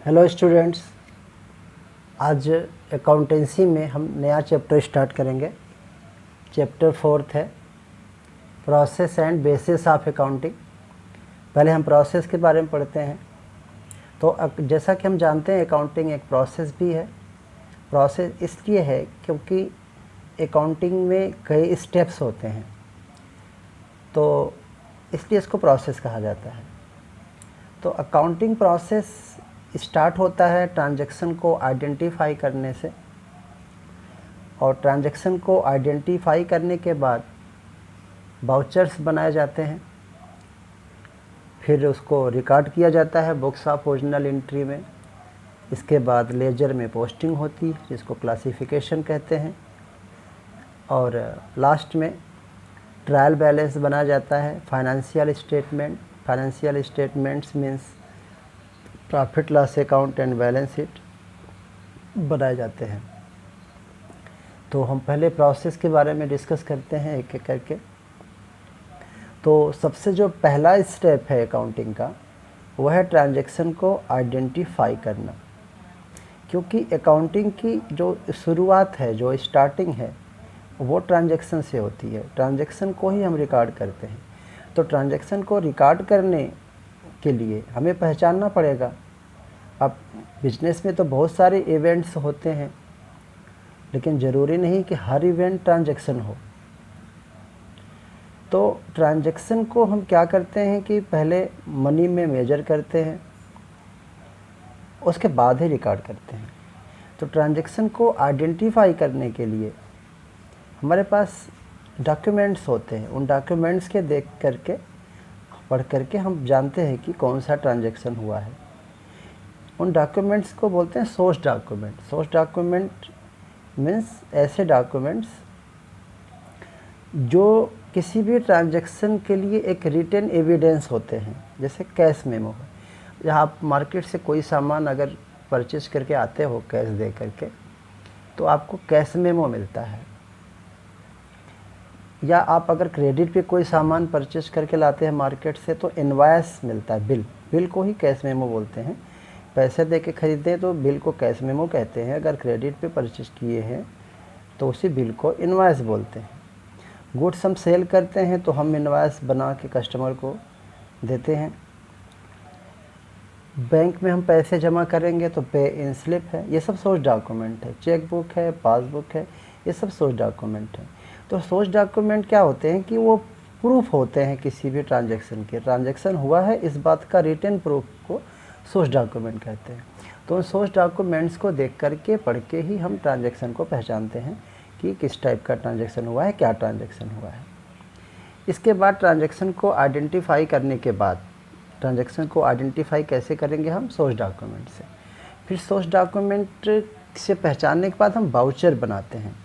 Hello students, आज accountancy में हम नया चैप्टर स्टार्ट करेंगे। चैप्टर 4 है process and bases of accounting. पहले हम प्रोसेस के बारे में पढ़ते हैं। तो जैसा कि हम जानते हैं अकाउंटिंग एक प्रोसेस भी है। प्रोसेस इसलिए है क्योंकि अकाउंटिंग में कई स्टेप्स होते हैं, तो इसलिए इसको प्रोसेस कहा जाता है। तो अकाउंटिंग प्रोसेस स्टार्ट होता है ट्रांजैक्शन को आइडेंटिफाई करने से, और ट्रांजैक्शन को आइडेंटिफाई करने के बाद वाउचर्स बनाए जाते हैं, फिर उसको रिकॉर्ड किया जाता है बुक्स ऑफ ओरिजिनल एंट्री में। इसके बाद लेजर में पोस्टिंग होती है जिसको क्लासिफिकेशन कहते हैं, और लास्ट में ट्रायल बैलेंस बनाया जाता है। Financial statements means profit loss account and balance sheet बनाए जाते हैं। तो हम पहले प्रोसेस के बारे में डिस्कस करते हैं एक एक करके। तो सबसे जो पहला स्टेप है अकाउंटिंग का, वह है ट्रांजैक्शन को आइडेंटिफाई करना, क्योंकि अकाउंटिंग की जो शुरुआत है, जो स्टार्टिंग है, वो ट्रांजैक्शन से होती है। ट्रांजैक्शन को ही हम रिकॉर्ड करते हैं। तो ट्रांजैक्शन को रिकॉर्ड करने के लिए हमें पहचानना पड़ेगा। अब बिजनेस में तो बहुत सारे इवेंट्स होते हैं, लेकिन ज़रूरी नहीं कि हर इवेंट ट्रांजैक्शन हो। तो ट्रांजैक्शन को हम क्या करते हैं कि पहले मनी में मेजर करते हैं, उसके बाद ही रिकॉर्ड करते हैं। तो ट्रांजैक्शन को आइडेंटिफाई करने के लिए हमारे पास डॉक्यूमेंट्स होते हैं। उन डॉक्यूमेंट्स के देख करके, पढ़ करके हम जानते हैं कि कौन सा ट्रांजैक्शन हुआ है। उन डॉक्यूमेंट्स को बोलते हैं source document. Source document means ऐसे डॉक्यूमेंट्स जो किसी भी ट्रांजैक्शन के लिए एक रिटन एविडेंस होते हैं। जैसे कैश मेमो है, जहाँ आप मार्केट से कोई सामान अगर परचेज करके आते हो कैश दे करके, तो आपको कैश मेमो मिलता है। या आप अगर क्रेडिट पे कोई सामान परचेज करके लाते हैं मार्केट से, तो इनवॉइस मिलता है, बिल को ही कैश मेमो बोलते हैं। पैसे दे के ख़रीदते हैं तो बिल को कैश मेमो कहते हैं। अगर क्रेडिट पे परचेज किए हैं तो उसी बिल को इनवॉइस बोलते हैं। गुड्स हम सेल करते हैं तो हम इनवॉइस बना के कस्टमर को देते हैं। बैंक में हम पैसे जमा करेंगे तो पे इन स्लिप है। ये सब सोर्स डॉक्यूमेंट है। चेक बुक है, पासबुक है, ये सब सोर्स डॉक्यूमेंट है। तो सोर्स डॉक्यूमेंट क्या होते हैं कि वो प्रूफ होते हैं किसी भी ट्रांजैक्शन के। ट्रांजैक्शन हुआ है इस बात का रिटन प्रूफ को सोर्स डॉक्यूमेंट कहते हैं। तो उन सोर्स डॉक्यूमेंट्स को देख करके, पढ़ के ही हम ट्रांजैक्शन को पहचानते हैं कि किस टाइप का ट्रांजैक्शन हुआ है, क्या ट्रांजैक्शन हुआ है। इसके बाद ट्रांजैक्शन को आइडेंटिफाई करने के बाद, ट्रांजैक्शन को आइडेंटिफाई कैसे करेंगे हम? सोर्स डॉक्यूमेंट से। फिर सोर्स डॉक्यूमेंट से पहचानने के बाद हम वाउचर बनाते हैं।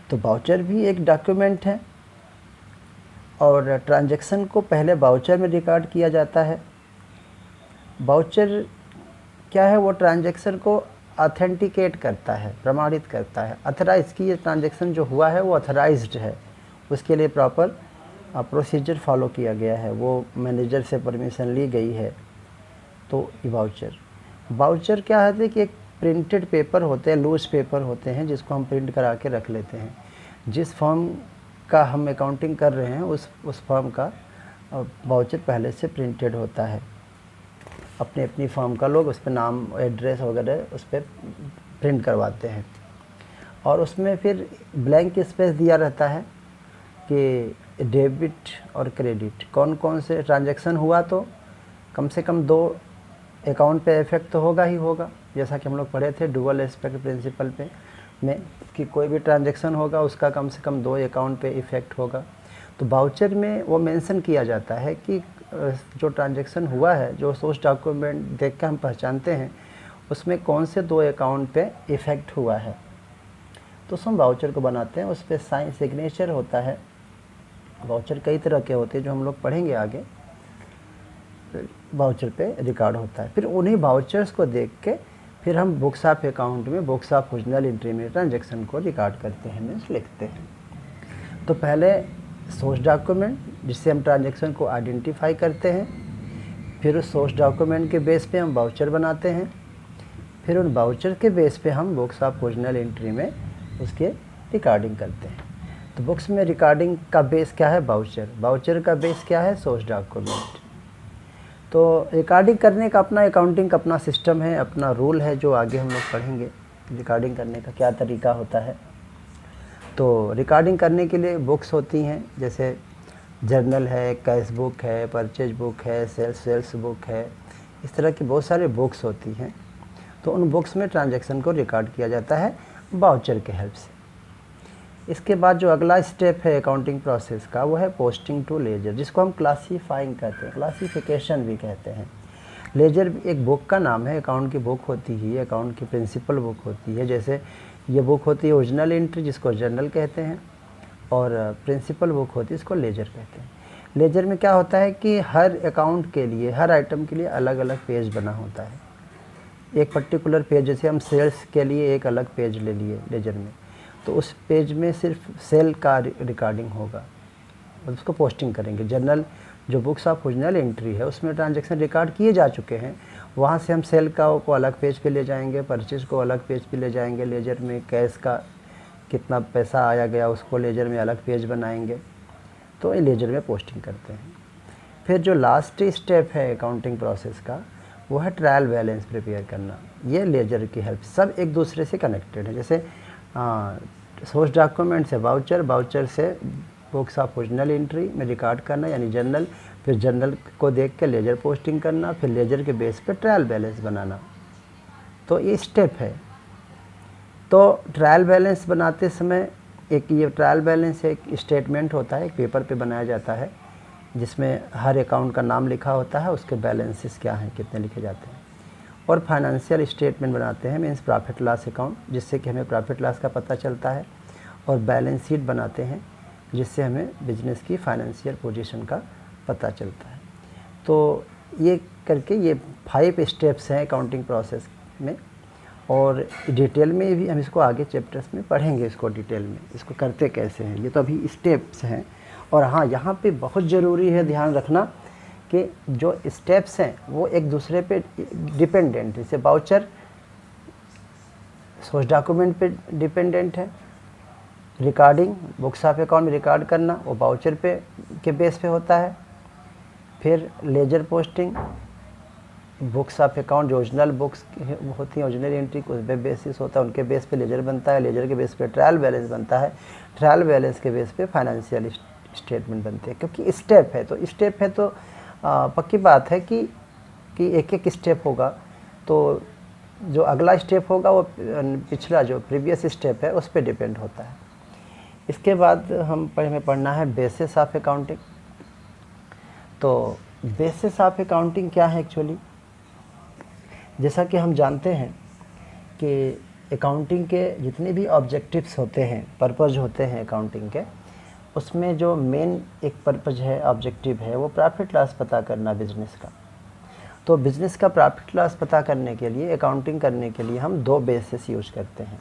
तो वाउचर भी एक डॉक्यूमेंट है, और ट्रांजैक्शन को पहले वाउचर में रिकॉर्ड किया जाता है। वाउचर क्या है? वो ट्रांजैक्शन को ऑथेंटिकेट करता है, प्रमाणित करता है, अथराइज की ये ट्रांजैक्शन जो हुआ है वो अथराइज्ड है। उसके लिए प्रॉपर प्रोसीजर फॉलो किया गया है, वो मैनेजर से परमिशन ली गई है। तो वाउचर क्या है कि एक प्रिंटेड पेपर होते हैं, लूज पेपर होते हैं, जिसको हम प्रिंट करा के रख लेते हैं। जिस फर्म का हम अकाउंटिंग कर रहे हैं उस फर्म का वाउचर पहले से प्रिंटेड होता है। अपनी फर्म का लोग उस पर नाम, एड्रेस वगैरह उस पर प्रिंट करवाते हैं, और उसमें फिर ब्लैंक स्पेस दिया रहता है कि डेबिट और क्रेडिट कौन कौन से ट्रांजैक्शन हुआ। तो कम से कम 2 अकाउंट पे इफेक्ट तो होगा ही होगा, जैसा कि हम लोग पढ़े थे डुअल एस्पेक्ट प्रिंसिपल पे में, कि कोई भी ट्रांजैक्शन होगा उसका कम से कम 2 अकाउंट पे इफ़ेक्ट होगा। तो वाउचर में वो मेंशन किया जाता है कि जो ट्रांजैक्शन हुआ है, जो सोर्स डॉक्यूमेंट देख कर हम पहचानते हैं, उसमें कौन से 2 अकाउंट पे इफ़ेक्ट हुआ है। तो हम वाउचर को बनाते हैं, उस पर साइन सिग्नेचर होता है। वाउचर कई तरह के होते हैं जो हम लोग पढ़ेंगे आगे। वाउचर पे रिकॉर्ड होता है। फिर उन्हीं वाउचर्स को देख के फिर हम बुक्स ऑफ अकाउंट में, बुक्स ऑफ ओरिजिनल एंट्री में ट्रांजैक्शन को रिकॉर्ड करते हैं, मीन्स लिखते हैं। तो पहले सोर्स डॉक्यूमेंट जिससे हम ट्रांजैक्शन को आइडेंटिफाई करते हैं, फिर उस सोर्स डॉक्यूमेंट के बेस पे हम वाउचर बनाते हैं, फिर उन वाउचर के बेस पे हम बुक्स ऑफ ओरिजिनल एंट्री में उसके रिकॉर्डिंग करते हैं। तो बुक्स में रिकॉर्डिंग का बेस क्या है? वाउचर। वाउचर का बेस क्या है? Source document. तो रिकॉर्डिंग करने का अपना अकाउंटिंग का अपना सिस्टम है, अपना रूल है, जो आगे हम लोग पढ़ेंगे रिकॉर्डिंग करने का क्या तरीका होता है। तो रिकॉर्डिंग करने के लिए बुक्स होती हैं, जैसे जर्नल है, कैश बुक है, परचेज बुक है, सेल्स बुक है, इस तरह की बहुत सारी बुक्स होती हैं। तो उन बुक्स में ट्रांजैक्शन को रिकॉर्ड किया जाता है वाउचर के हेल्प से। इसके बाद जो अगला स्टेप है अकाउंटिंग प्रोसेस का, वो है पोस्टिंग टू लेजर, जिसको हम क्लासीफाइंग कहते हैं, क्लासिफिकेशन भी कहते हैं। लेजर एक बुक का नाम है, अकाउंट की बुक होती है, अकाउंट की प्रिंसिपल बुक होती है। जैसे ये बुक होती है ओरिजिनल एंट्री, जिसको जर्नल कहते हैं, और प्रिंसिपल बुक होती है, इसको लेजर कहते हैं। लेजर में क्या होता है कि हर अकाउंट के लिए, हर आइटम के लिए अलग अलग पेज बना होता है। एक पर्टिकुलर पेज, जैसे हम सेल्स के लिए एक अलग पेज ले लिए लेजर में, तो उस पेज में सिर्फ सेल का रिकॉर्डिंग होगा और उसको पोस्टिंग करेंगे। जर्नल जो बुक्स ऑफ ओरिजिनल एंट्री है, उसमें ट्रांजैक्शन रिकॉर्ड किए जा चुके हैं, वहाँ से हम सेल का को अलग पेज पे ले जाएंगे, परचेज को अलग पेज पे ले जाएंगे। लेजर में कैश का कितना पैसा आया गया, उसको लेजर में अलग पेज बनाएंगे। तो ये लेजर में पोस्टिंग करते हैं। फिर जो लास्ट स्टेप है अकाउंटिंग प्रोसेस का, वो है ट्रायल बैलेंस प्रिपेयर करना। ये लेजर की हेल्प, सब एक दूसरे से कनेक्टेड है। जैसे सोर्स डॉक्यूमेंट से वाउचर, वाउचर से बुक्स ऑफ ओरिजिनल एंट्री में रिकॉर्ड करना यानी जर्नल, फिर जर्नल को देख के लेजर पोस्टिंग करना, फिर लेजर के बेस पे ट्रायल बैलेंस बनाना। तो ये स्टेप है। तो ट्रायल बैलेंस बनाते समय एक ये ट्रायल बैलेंस एक स्टेटमेंट होता है, एक पेपर पे बनाया जाता है, जिसमें हर अकाउंट का नाम लिखा होता है, उसके बैलेंसेस क्या हैं, कितने लिखे जाते हैं। और फाइनेंशियल स्टेटमेंट बनाते हैं, मीन्स प्रॉफिट लॉस अकाउंट, जिससे कि हमें प्रॉफिट लॉस का पता चलता है। और बैलेंस शीट बनाते हैं, जिससे हमें बिजनेस की फाइनेंशियल पोजीशन का पता चलता है। तो ये करके ये 5 स्टेप्स हैं अकाउंटिंग प्रोसेस में, और डिटेल में भी हम इसको आगे चैप्टर्स में पढ़ेंगे, इसको डिटेल में इसको करते कैसे हैं। ये तो अभी स्टेप्स हैं। और हाँ, यहाँ पे बहुत ज़रूरी है ध्यान रखना कि जो स्टेप्स हैं वो एक दूसरे पे डिपेंडेंट, जैसे वाउचर सोर्स डॉक्यूमेंट पे डिपेंडेंट है, रिकॉर्डिंग बुक्स ऑफ अकाउंट में रिकॉर्ड करना वो वाउचर पे के बेस पे होता है। फिर ledger posting, books of account जो ओरिजिनल बुक्स होती हैं, ओरिजिनल एंट्री उस पे बेसिस होता है, उनके बेस पे लेजर बनता है, लेजर के बेस पे ट्रायल बैलेंस बनता है, ट्रायल बैलेंस के बेस पे फाइनेंशियल स्टेटमेंट बनते हैं। क्योंकि स्टेप है तो स्टेप है तो पक्की बात है कि एक एक स्टेप होगा, तो जो अगला स्टेप होगा वो पिछला जो प्रीवियस स्टेप है उस पर डिपेंड होता है। इसके बाद हमें पढ़ना है बेसिस ऑफ अकाउंटिंग। तो बेसिस ऑफ अकाउंटिंग क्या है एक्चुअली? जैसा कि हम जानते हैं कि अकाउंटिंग के जितने भी ऑब्जेक्टिव्स होते हैं, पर्पज़ होते हैं अकाउंटिंग के, उसमें जो मेन एक पर्पज़ है, ऑब्जेक्टिव है, वो प्रॉफिट लॉस पता करना बिज़नेस का। तो बिज़नेस का प्रॉफिट लॉस पता करने के लिए, अकाउंटिंग करने के लिए हम 2 बेसिस यूज करते हैं।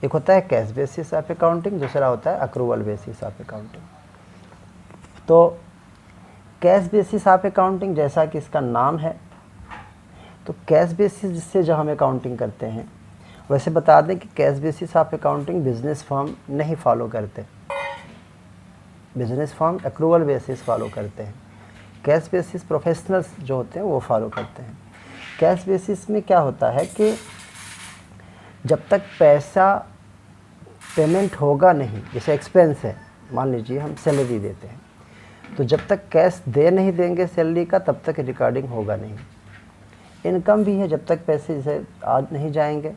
एक होता है कैश बेसिस ऑफ अकाउंटिंग, दूसरा होता है अक्रूवल बेसिस ऑफ अकाउंटिंग। तो कैश बेसिस ऑफ अकाउंटिंग, जैसा कि इसका नाम है, तो कैश बेसिस से जो हम अकाउंटिंग करते हैं, वैसे बता दें कि cash basis of accounting business firm नहीं फॉलो करते, business firm accrual basis follow करते हैं। कैश बेसिस प्रोफेशनल्स जो होते हैं वो फॉलो करते हैं। कैश बेसिस में क्या होता है कि जब तक पैसा पेमेंट होगा नहीं, जैसे एक्सपेंस है, मान लीजिए हम सैलरी देते हैं, तो जब तक कैश दे नहीं देंगे सैलरी का, तब तक रिकॉर्डिंग होगा नहीं। इनकम भी है, जब तक पैसे जैसे आज नहीं जाएंगे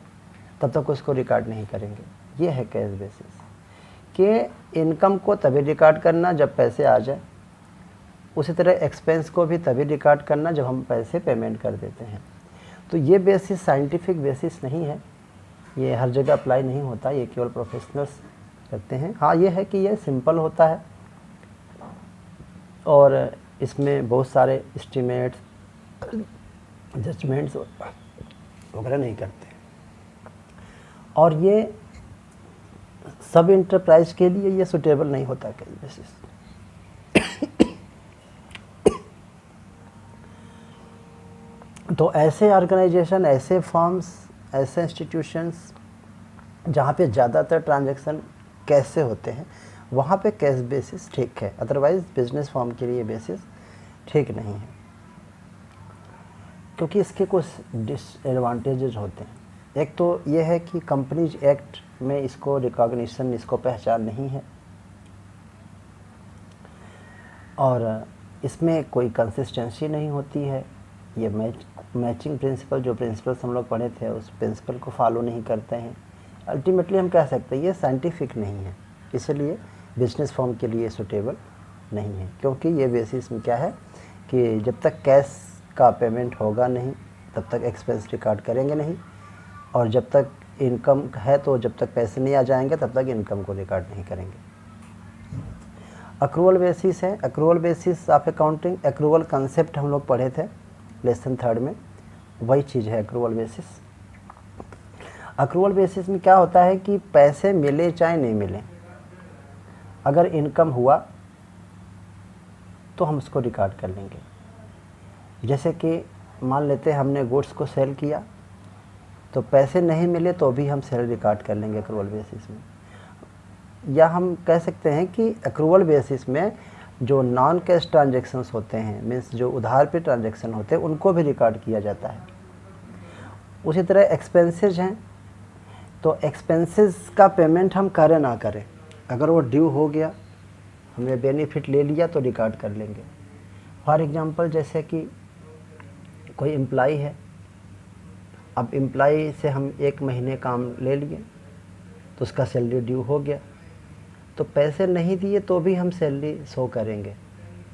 तब तक उसको रिकॉर्ड नहीं करेंगे। ये है कैश बेसिस कि इनकम को तभी रिकॉर्ड करना जब पैसे आ जाए, उसी तरह एक्सपेंस को भी तभी रिकॉर्ड करना जब हम पैसे पेमेंट कर देते हैं। तो ये बेसिस साइंटिफिक बेसिस नहीं है, ये हर जगह अप्लाई नहीं होता, ये केवल प्रोफेशनल्स करते हैं। हाँ, ये है कि ये सिंपल होता है और इसमें बहुत सारे एस्टिमेट्स, जजमेंट्स वगैरह नहीं करते। और ये सब इंटरप्राइज के लिए ये सुटेबल नहीं होता कैश बेसिस। तो ऐसे ऑर्गेनाइजेशन, ऐसे फर्म्स, ऐसे इंस्टीट्यूशंस जहाँ पे ज़्यादातर ट्रांजैक्शन कैश से होते हैं, वहाँ पे कैश बेसिस ठीक है, अदरवाइज़ बिजनेस फर्म के लिए बेसिस ठीक नहीं है, क्योंकि इसके कुछ डिसएडवांटेजेस होते हैं। एक तो ये है कि कंपनीज एक्ट में इसको रिकॉग्निशन, इसको पहचान नहीं है, और इसमें कोई कंसिस्टेंसी नहीं होती है। ये मैचिंग प्रिंसिपल, जो प्रिंसिपल्स हम लोग पढ़े थे, उस प्रिंसिपल को फॉलो नहीं करते हैं। अल्टीमेटली हम कह सकते हैं ये साइंटिफिक नहीं है, इसलिए बिजनेस फर्म के लिए सूटेबल नहीं है, क्योंकि ये बेसिस में क्या है कि जब तक कैश का पेमेंट होगा नहीं तब तक एक्सपेंस रिकॉर्ड करेंगे नहीं, और जब तक इनकम है तो जब तक पैसे नहीं आ जाएंगे तब तक इनकम को रिकॉर्ड नहीं करेंगे। अक्रूवल बेसिस है, accrual basis of accounting. Accrual concept हम लोग पढ़े थे लेसन 3 में, वही चीज़ है अक्रूवल बेसिस। अक्रूवल बेसिस में क्या होता है कि पैसे मिले चाहे नहीं मिले, अगर इनकम हुआ तो हम उसको रिकॉर्ड कर लेंगे। जैसे कि मान लेते हैं हमने गुड्स को सेल किया, तो पैसे नहीं मिले तो भी हम सेल रिकॉर्ड कर लेंगे अक्रूवल बेसिस में। या हम कह सकते हैं कि अक्रूवल बेसिस में जो नॉन कैश ट्रांजैक्शंस होते हैं, मीन्स जो उधार पे ट्रांजैक्शन होते हैं, उनको भी रिकॉर्ड किया जाता है। उसी तरह एक्सपेंसेस हैं, तो एक्सपेंसेस का पेमेंट हम करें ना करें, अगर वो ड्यू हो गया, हमने बेनिफिट ले लिया तो रिकॉर्ड कर लेंगे। फॉर एग्जांपल जैसे कि कोई एम्प्लॉय है, अब एम्प्लॉय से हम 1 महीने काम ले लिए तो उसका सैलरी ड्यू हो गया, तो पैसे नहीं दिए तो भी हम सैलरी शो करेंगे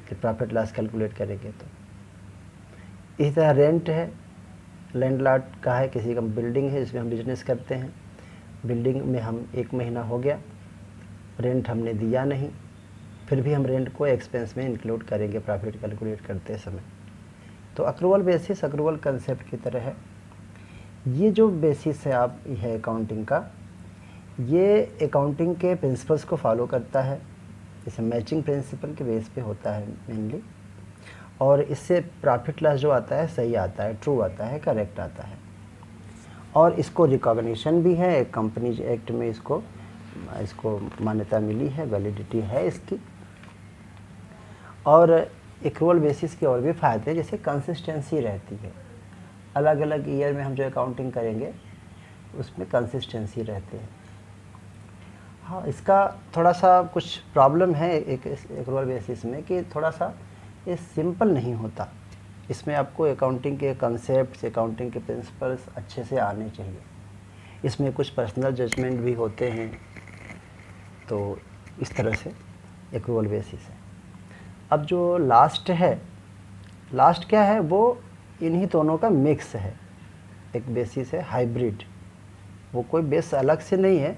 कि प्रॉफिट लॉस कैलकुलेट करेंगे। तो इसी तरह रेंट है, लैंडलॉर्ड का है, किसी का बिल्डिंग है जिसमें हम बिजनेस करते हैं, बिल्डिंग में हम 1 महीना हो गया, रेंट हमने दिया नहीं, फिर भी हम रेंट को एक्सपेंस में इंक्लूड करेंगे प्रॉफिट कैलकुलेट करते समय। तो अक्रूवल बेसिस अक्रूवल कंसेप्ट की तरह है। ये जो बेसिस है आप है अकाउंटिंग का, ये अकाउंटिंग के प्रिंसिपल्स को फॉलो करता है, जैसे मैचिंग प्रिंसिपल के बेस पे होता है मेनली, और इससे प्रॉफिट लॉस जो आता है सही आता है, ट्रू आता है, करेक्ट आता है, और इसको रिकॉग्निशन भी है, कंपनीज एक्ट में इसको मान्यता मिली है, वैलिडिटी है इसकी। और एक्रूवल बेसिस के और भी फ़ायदे हैं, जैसे कंसिस्टेंसी रहती है, अलग अलग ईयर में हम जो अकाउंटिंग करेंगे उसमें कंसिस्टेंसी रहती है। हाँ, इसका थोड़ा सा कुछ प्रॉब्लम है एक एक्रूवल बेसिस में कि थोड़ा सा ये सिंपल नहीं होता, इसमें आपको अकाउंटिंग के कंसेप्ट, अकाउंटिंग के प्रिंसिपल्स अच्छे से आने चाहिए, इसमें कुछ पर्सनल जजमेंट भी होते हैं, तो इस तरह से एक्रूवल बेसिस है। अब जो लास्ट है, लास्ट क्या है, वो इन्हीं दोनों का मिक्स है। एक बेसिस है हाइब्रिड, वो कोई बेस अलग से नहीं है,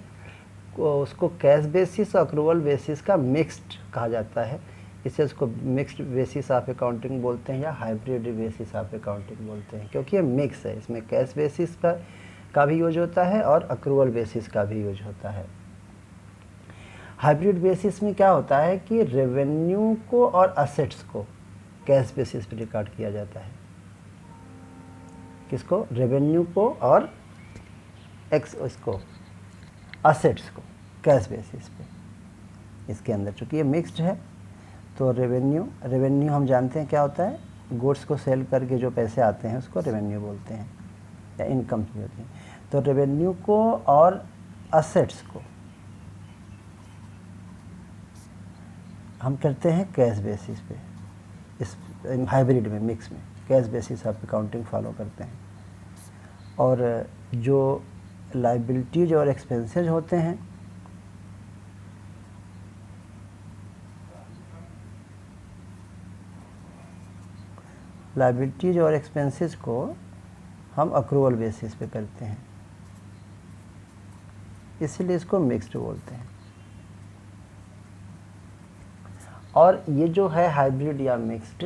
उसको कैश बेसिस और अक्रूवल बेसिस का मिक्स्ड कहा जाता है, इसे उसको मिक्स्ड बेसिस ऑफ अकाउंटिंग बोलते हैं या हाइब्रिड बेसिस ऑफ अकाउंटिंग बोलते हैं, क्योंकि ये मिक्स है, इसमें कैश बेसिस का भी यूज होता है और अक्रूवल बेसिस का भी यूज होता है। हाइब्रिड बेसिस में क्या होता है कि रेवेन्यू को और असेट्स को कैश बेसिस पे रिकॉर्ड किया जाता है। किसको? रेवेन्यू को और इसको असेट्स को कैश बेसिस पे। इसके अंदर चूँकि ये मिक्स्ड है तो रेवेन्यू हम जानते हैं क्या होता है, गुड्स को सेल करके जो पैसे आते हैं उसको रेवेन्यू बोलते हैं या इनकम भी होती है। तो रेवेन्यू को और असेट्स को हम करते हैं कैश बेसिस पे, इस हाइब्रिड में, मिक्स में cash basis of accounting follow करते हैं। और जो लायबिलिटीज और एक्सपेंसेस होते हैं लायबिलिटीज और एक्सपेंसेस को हम अक्रूवल बेसिस पे करते हैं, इसीलिए इसको मिक्स्ड बोलते हैं। और ये जो है हाइब्रिड या मिक्स्ड,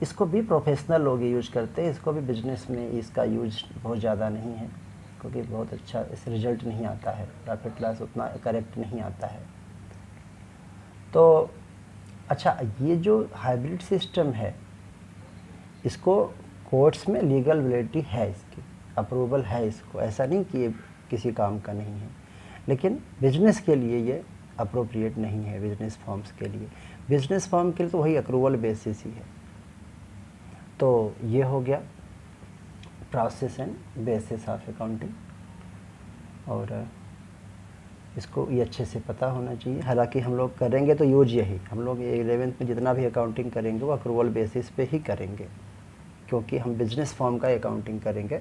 इसको भी प्रोफेशनल लोग यूज करते हैं, इसको भी बिजनेस में इसका यूज बहुत ज़्यादा नहीं है, क्योंकि बहुत अच्छा इस रिजल्ट नहीं आता है, प्रॉफिट लॉस उतना करेक्ट नहीं आता है। तो अच्छा, ये जो हाइब्रिड सिस्टम है इसको कोर्ट्स में लीगल वैलिडिटी है इसकी, अप्रूवल है इसको, ऐसा नहीं कि ये किसी काम का नहीं है। लेकिन बिजनेस के लिए ये अप्रोप्रिएट नहीं है, बिजनेस फॉर्म्स के लिए। बिजनेस फॉर्म के लिए तो वही अक्रूवल बेसिस ही है। तो ये हो गया process and bases of accounting, और इसको ये अच्छे से पता होना चाहिए। हालांकि हम लोग करेंगे तो यूज यही, हम लोग ये 11th में जितना भी अकाउंटिंग करेंगे वो अक्रूवल बेसिस पे ही करेंगे, क्योंकि हम बिजनेस फॉर्म का अकाउंटिंग करेंगे,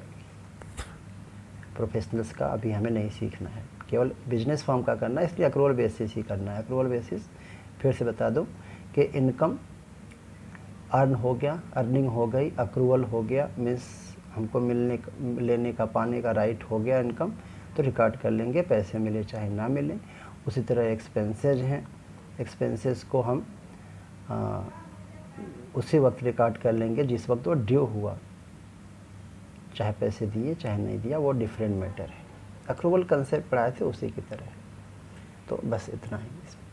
प्रोफेशनल्स का अभी हमें नहीं सीखना है, केवल बिजनेस फॉर्म का करना है, इसलिए अक्रूवल बेसिस ही करना है। अक्रूवल बेसिस फिर से बता दूं कि इनकम अर्न हो गया, अर्निंग हो गई, अक्रूवल हो गया, मीन्स हमको लेने का पाने का राइट हो गया इनकम, तो रिकॉर्ड कर लेंगे, पैसे मिले चाहे ना मिले। उसी तरह एक्सपेंसेज हैं, एक्सपेंसेस को हम उसी वक्त रिकॉर्ड कर लेंगे जिस वक्त वो ड्यू हुआ, चाहे पैसे दिए चाहे नहीं दिया, वो डिफरेंट मैटर है। अक्रूवल कंसेप्ट पढ़ाए थे उसी की तरह है। तो बस इतना ही इसमें।